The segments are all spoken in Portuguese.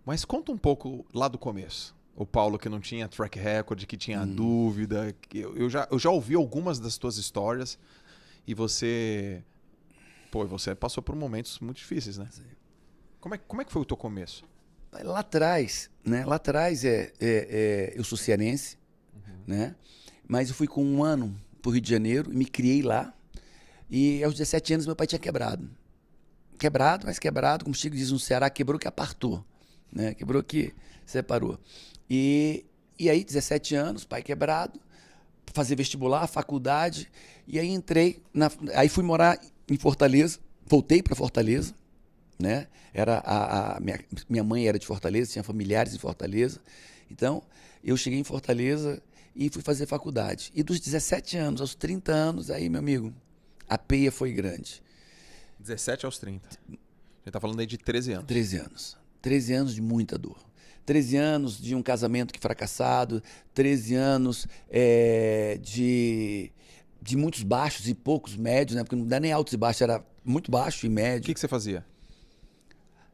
Mas conta um pouco lá do começo. O Paulo que não tinha track record, que tinha dúvida. Eu já ouvi algumas das tuas histórias e você... Pô, você passou por momentos muito difíceis, né? Como é que foi o teu começo? Lá atrás, né? Lá atrás eu sou cearense, né? Mas eu fui com 1 ano pro Rio de Janeiro e me criei lá. E aos 17 anos meu pai tinha quebrado. Quebrado, mas quebrado, como o Chico diz no Ceará, quebrou que apartou, né? Quebrou que separou. E aí, 17 anos, pai quebrado, fazer vestibular, faculdade, e aí aí fui morar em Fortaleza, voltei para Fortaleza, né? Minha mãe era de Fortaleza, tinha familiares em Fortaleza. Então, eu cheguei em Fortaleza e fui fazer faculdade. E dos 17 anos aos 30 anos, aí, meu amigo, a peia foi grande. 17 aos 30. A gente tá falando aí de 13 anos. 13 anos. 13 anos de muita dor. 13 anos de um casamento que fracassado, 13 anos de muitos baixos e poucos médios, né? Porque não dá nem altos e baixos, era muito baixo e O médio. que você fazia?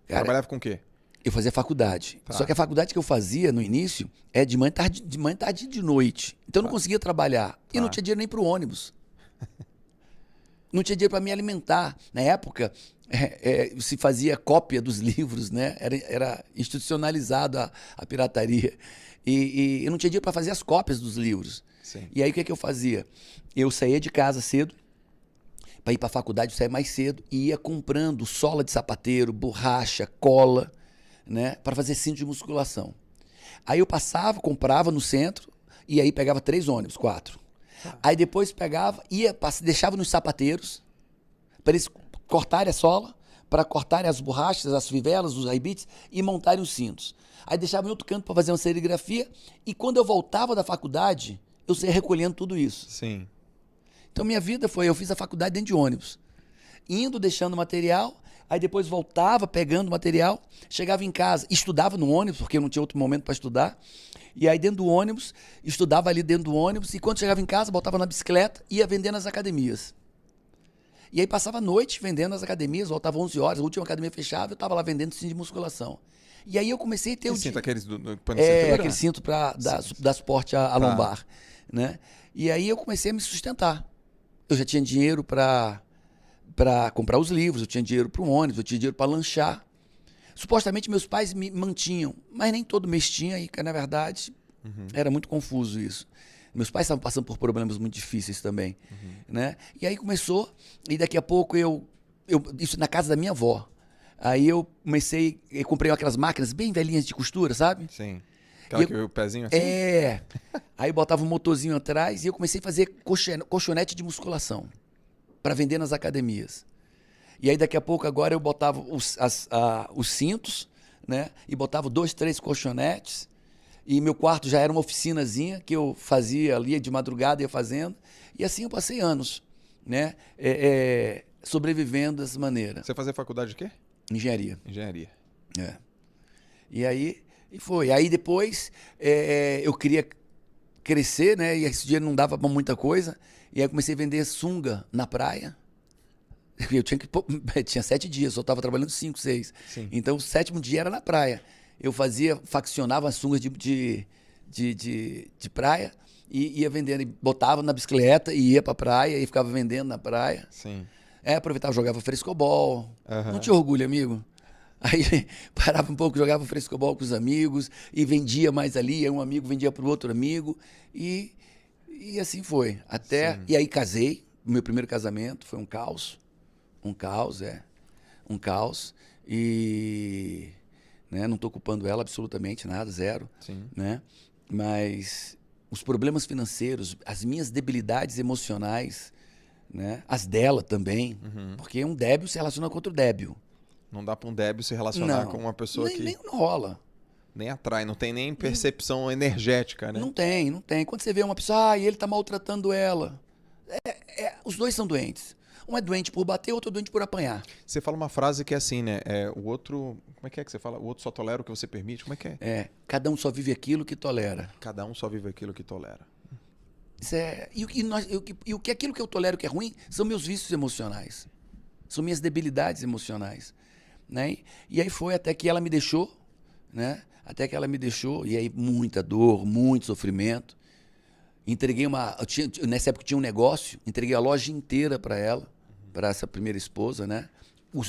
Cara, Trabalhava com o quê? eu fazia faculdade. Tá. Só que a faculdade que eu fazia no início é de manhã, tarde e de noite. Então eu não conseguia trabalhar. E não tinha dinheiro nem para o ônibus. Não tinha dinheiro para me alimentar. Na época, se fazia cópia dos livros, né? Era institucionalizado a pirataria. E eu não tinha dinheiro para fazer as cópias dos livros. Sim. E aí o que eu fazia? Eu saía de casa cedo, para ir para a faculdade, eu saía mais cedo e ia comprando sola de sapateiro, borracha, cola, né? Para fazer cinto de musculação. Aí eu passava, comprava no centro e aí pegava 3 ônibus, 4. Aí depois pegava, deixava nos sapateiros, para eles cortarem a sola, para cortarem as borrachas, as fivelas, os arrebites e montarem os cintos. Aí deixava em outro canto para fazer uma serigrafia e quando eu voltava da faculdade, eu saía recolhendo tudo isso. Sim. Então minha vida foi, eu fiz a faculdade dentro de ônibus, indo, deixando material, aí depois voltava pegando material, chegava em casa, estudava no ônibus, porque eu não tinha outro momento para estudar. E aí dentro do ônibus, estudava ali dentro do ônibus, e quando chegava em casa, botava na bicicleta e ia vender nas academias. E aí passava a noite vendendo nas academias, voltava 11 horas, a última academia fechava, eu estava lá vendendo cinto de musculação. E aí eu comecei a ter Que o cinto? Aqueles do pano de É, cintura? aquele cinto para dar suporte à lombar, né? E aí eu comecei a me sustentar. Eu já tinha dinheiro para comprar os livros, eu tinha dinheiro para o ônibus, eu tinha dinheiro para lanchar. Supostamente meus pais me mantinham, mas nem todo mês tinha, e na verdade era muito confuso isso. Meus pais estavam passando por problemas muito difíceis também, né? E aí começou, e daqui a pouco isso na casa da minha avó. Aí eu comprei aquelas máquinas bem velhinhas de costura, sabe? Sim. Aquela que o pezinho assim? Aí eu botava um motorzinho atrás e eu comecei a fazer colchonete de musculação para vender nas academias. E aí daqui a pouco agora eu botava os cintos, né? E botava 2, 3 colchonetes. E meu quarto já era uma oficinazinha que eu fazia ali de madrugada, ia fazendo. E assim eu passei anos, né? Sobrevivendo dessa maneira. Você fazia faculdade de quê? Engenharia. Engenharia. E aí foi. Aí depois eu queria crescer, né? E esse dia não dava pra muita coisa. E aí eu comecei a vender sunga na praia. Eu tinha 7 dias, só estava trabalhando 5, 6. Sim. Então o 7º dia era na praia. Eu faccionava as sungas de praia e ia vendendo. E botava na bicicleta e ia pra praia e ficava vendendo na praia. Sim. Aproveitava, jogava frescobol. Aham. Não tinha orgulho, amigo. Aí parava um pouco, jogava frescobol com os amigos e vendia mais ali. Aí um amigo vendia pro outro amigo. E assim foi. E aí casei. O meu primeiro casamento foi um caos. Um caos. E né, não estou culpando ela absolutamente nada, zero. Sim. Né? Mas os problemas financeiros, as minhas debilidades emocionais, né, as dela também, porque um débil se relaciona com outro débil. Não dá pra um débil se relacionar com uma pessoa nem não rola. nem atrai, não tem nem percepção energética, né? Não tem. Quando você vê uma pessoa, ele tá maltratando ela. Os dois são doentes. Um é doente por bater, outro é doente por apanhar. Você fala uma frase que é assim, né? O outro... Como é que você fala? O outro só tolera o que você permite? Como é que é? Cada um só vive aquilo que tolera. Cada um só vive aquilo que tolera. Aquilo que eu tolero que é ruim são meus vícios emocionais. São minhas debilidades emocionais. Né? E aí foi até que ela me deixou, né? Até que ela me deixou, e aí muita dor, muito sofrimento. Entreguei nessa época tinha um negócio, entreguei a loja inteira para ela, para essa primeira esposa, né?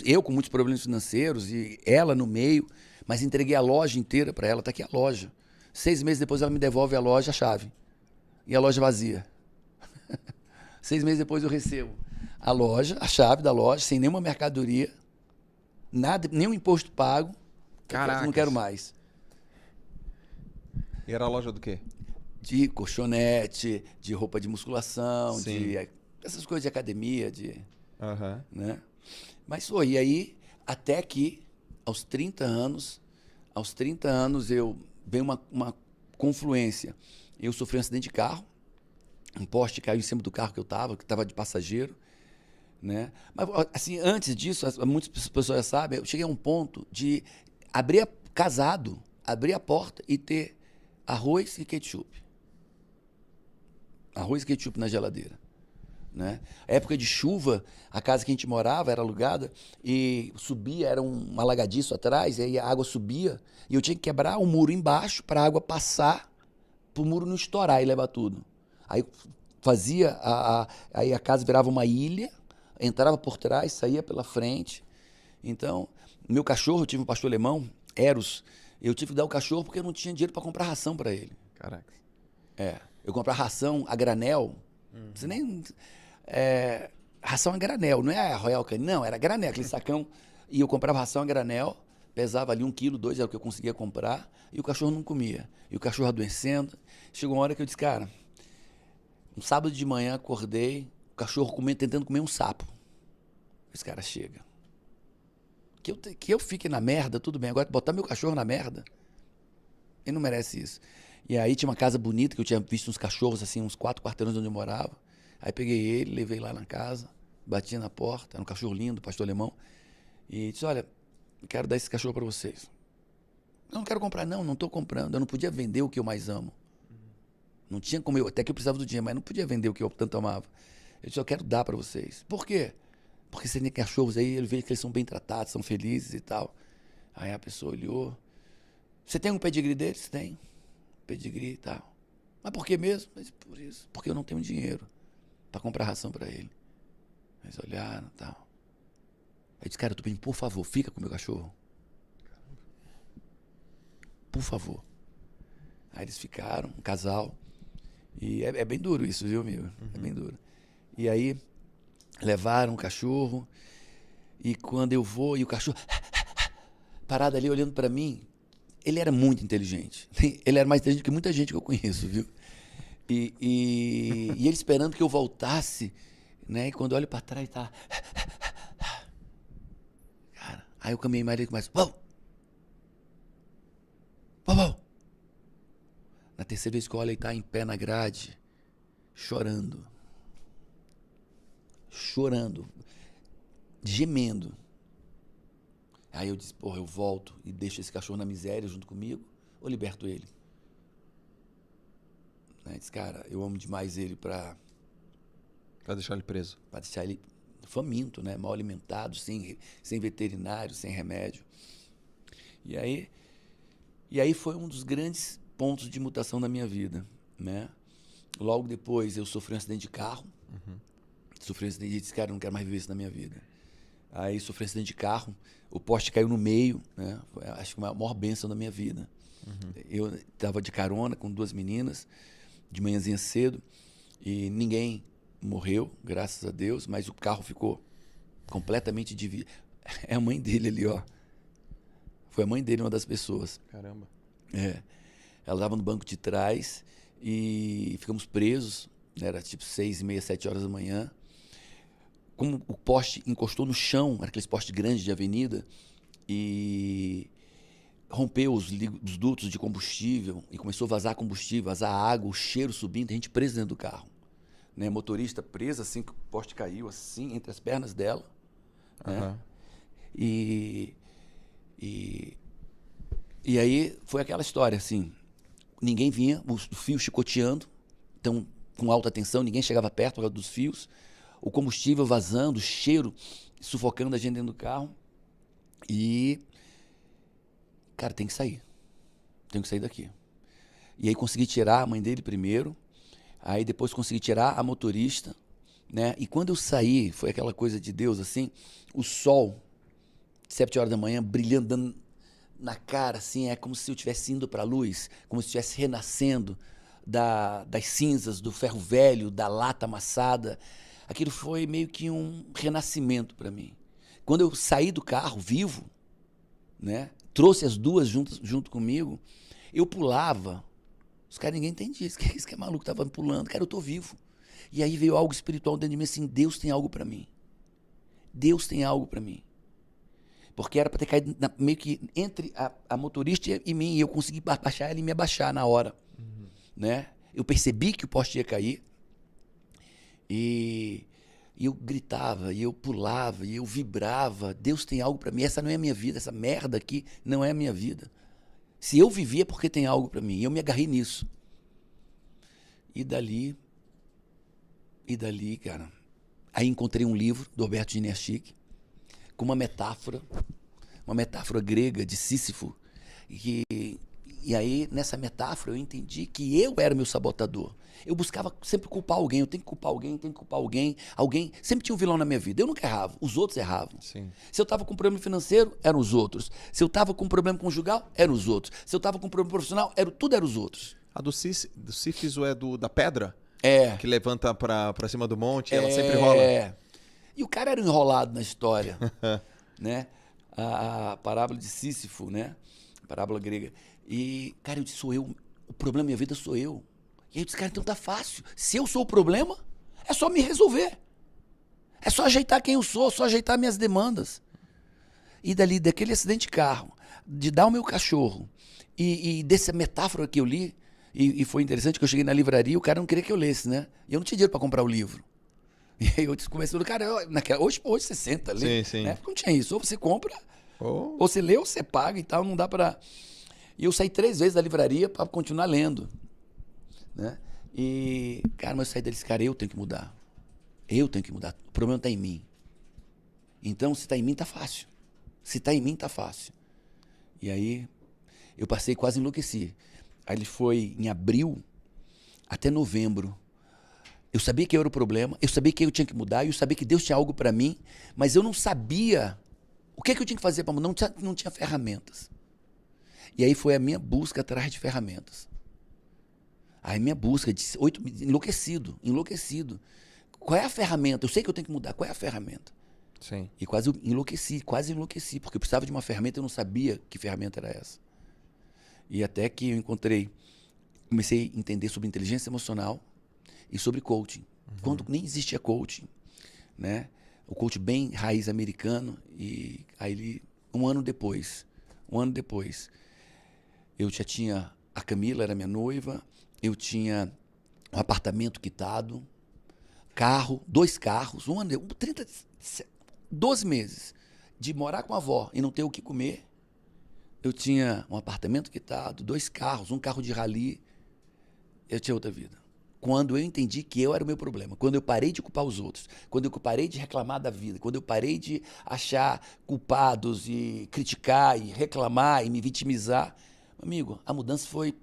Eu com muitos problemas financeiros e ela no meio, mas entreguei a loja inteira para ela, tá aqui a loja. 6 meses depois ela me devolve a loja, a chave. E a loja vazia. 6 meses depois eu recebo a loja, a chave da loja, sem nenhuma mercadoria, nada, nenhum imposto pago. Caracas. Não quero mais. E era a loja do quê? De colchonete, de roupa de musculação, Sim. de essas coisas de academia, Aham. né? Mas foi, e aí, até que, aos 30 anos eu veio uma confluência. Eu sofri um acidente de carro, um poste caiu em cima do carro que que estava de passageiro, né? Mas, assim, antes disso, muitas pessoas já sabem, eu cheguei a um ponto de casado, abrir a porta e ter arroz e ketchup. Arroz e ketchup na geladeira. Né? Época de chuva, a casa que a gente morava era alugada e subia, era um alagadiço atrás, e aí a água subia e eu tinha que quebrar o muro embaixo para a água passar, para o muro não estourar e levar tudo. Aí fazia, aí a casa virava uma ilha, entrava por trás, saía pela frente. Então, meu cachorro, eu tive um pastor alemão, Eros, eu tive que dar o cachorro porque eu não tinha dinheiro para comprar ração para ele. Caraca. Eu comprava ração a granel, você nem... ração a granel, não é a Royal Canin, não, era granel, aquele sacão. E eu comprava ração a granel, pesava ali 1 quilo, 2 era o que eu conseguia comprar, e o cachorro não comia. E o cachorro adoecendo. Chegou uma hora que eu disse, cara, um sábado de manhã acordei, o cachorro tentando comer um sapo. Esse cara chega. Que eu fique na merda, tudo bem. Agora, botar meu cachorro na merda, ele não merece isso. E aí tinha uma casa bonita, que eu tinha visto uns cachorros, assim, uns 4 quarteirões onde eu morava. Aí peguei ele, levei lá na casa, bati na porta, era um cachorro lindo, pastor alemão, e disse, olha, quero dar esse cachorro para vocês. Eu não quero comprar, não estou comprando. Eu não podia vender o que eu mais amo. Não tinha como até que eu precisava do dinheiro, mas não podia vender o que eu tanto amava. Eu disse, eu quero dar para vocês. Por quê? Porque você tem cachorros aí, ele vê que eles são bem tratados, são felizes e tal. Aí a pessoa olhou. Você tem um pedigree deles? Tem. Pedigree e tal. Mas por que mesmo? Mas por isso. Porque eu não tenho dinheiro para comprar ração para ele. Eles olharam e tal. Aí disse, cara, eu tô pedindo, por favor, fica com o meu cachorro. Por favor. Aí eles ficaram, um casal. E é bem duro isso, viu, amigo? É bem duro. E aí, levaram o cachorro. E quando eu vou, e o cachorro parado ali olhando para mim, ele era muito inteligente. Ele era mais inteligente que muita gente que eu conheço, viu? E ele esperando que eu voltasse, né? E quando eu olho para trás, tá... Cara, aí eu caminhei mais e começa... Uau! Uau, uau! Na terceira vez que eu olho, ele tá em pé na grade, chorando. Chorando. Gemendo. Aí eu disse, porra, eu volto e deixo esse cachorro na miséria junto comigo ou liberto ele? Aí disse, cara, eu amo demais ele pra deixar ele preso. Pra deixar ele faminto, né? Mal alimentado, sem veterinário, sem remédio. E aí foi um dos grandes pontos de mutação da minha vida, né? Logo depois eu sofri um acidente de carro. Sofri um acidente e disse, cara, eu não quero mais viver isso na minha vida. Aí sofri um acidente de carro, o poste caiu no meio, né? Foi, acho que a maior bênção da minha vida. Eu estava de carona com 2 meninas, de manhãzinha cedo, e ninguém morreu, graças a Deus, mas o carro ficou completamente dividido. É a mãe dele ali, ó. Foi a mãe dele, uma das pessoas. Caramba. Ela estava no banco de trás e ficamos presos. Era tipo 6h30, 7 horas da manhã. Como o poste encostou no chão, era aqueles postes grandes de avenida, e rompeu os dutos de combustível e começou a vazar combustível, vazar água, o cheiro subindo, a gente preso dentro do carro. Né? Motorista preso, assim, que o poste caiu, assim, entre as pernas dela. Né? E aí foi aquela história, assim, ninguém vinha, o fio chicoteando, então com alta tensão, ninguém chegava perto por causa dos fios, o combustível vazando, o cheiro sufocando a gente dentro do carro. E, cara, tem que sair. tenho que sair daqui. E aí consegui tirar a mãe dele primeiro, aí depois consegui tirar a motorista, né? E quando eu saí, foi aquela coisa de Deus, assim, o sol, 7 horas da manhã, brilhando, dando na cara, assim, é como se eu estivesse indo para a luz, como se estivesse renascendo das cinzas, do ferro velho, da lata amassada. Aquilo foi meio que um renascimento para mim. Quando eu saí do carro, vivo, né? Trouxe as duas junto comigo, eu pulava. Os caras, ninguém entendia. Esse que é maluco, tava pulando. Cara, eu tô vivo. E aí veio algo espiritual dentro de mim, assim, Deus tem algo para mim. Deus tem algo para mim. Porque era para ter caído meio que entre a motorista e mim, e eu consegui baixar ela e me abaixar na hora. Né? Eu percebi que o poste ia cair, e eu gritava, e eu pulava, e eu vibrava. Deus tem algo para mim. Essa não é a minha vida, essa merda aqui não é a minha vida. Se eu vivi é porque tem algo para mim. E eu me agarrei nisso. E dali, cara, aí encontrei um livro do Alberto Giniaschik com uma metáfora grega de Sísifo. E aí, nessa metáfora, eu entendi que eu era meu sabotador. Eu buscava sempre culpar alguém. Eu tenho que culpar alguém, tenho que culpar alguém. Alguém sempre tinha um vilão na minha vida. Eu nunca errava, os outros erravam. Sim. Se eu estava com um problema financeiro, eram os outros. Se eu estava com um problema conjugal, eram os outros. Se eu estava com um problema profissional, tudo eram os outros. A do Sífiso é da pedra? É. Que levanta pra cima do monte e ela sempre rola? É. E o cara era enrolado na história. Né? A parábola de Sísifo, né? A parábola grega. E, cara, eu disse, sou eu. O problema da minha vida sou eu. E aí eu disse, cara, então tá fácil. Se eu sou o problema, é só me resolver. É só ajeitar quem eu sou, só ajeitar minhas demandas. E daquele acidente de carro, de dar o meu cachorro, e dessa metáfora que eu li, e foi interessante que eu cheguei na livraria, o cara não queria que eu lesse, né? E eu não tinha dinheiro para comprar o livro. E aí eu comecei, cara, hoje você senta, lê. Sim. Né? Não tinha isso. Ou você compra, ou você lê, ou você paga e tal, não dá para... E eu saí 3 vezes da livraria para continuar lendo. Né? E, cara, mas eu saí deles, cara, eu tenho que mudar. Eu tenho que mudar. O problema está em mim. Então, se está em mim, tá fácil. Se está em mim, tá fácil. E aí, eu passei, quase enlouqueci. Aí ele foi em abril até novembro. Eu sabia que eu era o problema, eu sabia que eu tinha que mudar, eu sabia que Deus tinha algo para mim, mas eu não sabia o que eu tinha que fazer para mudar, não tinha ferramentas. E aí foi a minha busca atrás de ferramentas. Aí minha busca de enlouquecido. Qual é a ferramenta? Eu sei que eu tenho que mudar, qual é a ferramenta? Sim. E quase enlouqueci, porque eu precisava de uma ferramenta e eu não sabia que ferramenta era essa. E até que eu comecei a entender sobre inteligência emocional e sobre coaching. Quando nem existia coaching, né? O coaching bem raiz americano, e aí um ano depois, eu já tinha, a Camila era minha noiva, eu tinha um apartamento quitado, carro, 2 carros, 12 meses de morar com a avó e não ter o que comer. Eu tinha um apartamento quitado, 2 carros, um carro de rally. Eu tinha outra vida. Quando eu entendi que eu era o meu problema, quando eu parei de culpar os outros, quando eu parei de reclamar da vida, quando eu parei de achar culpados e criticar e reclamar e me vitimizar, amigo, a mudança foi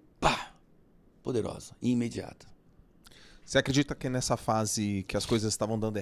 poderosa e imediata. Você acredita que nessa fase que as coisas estavam dando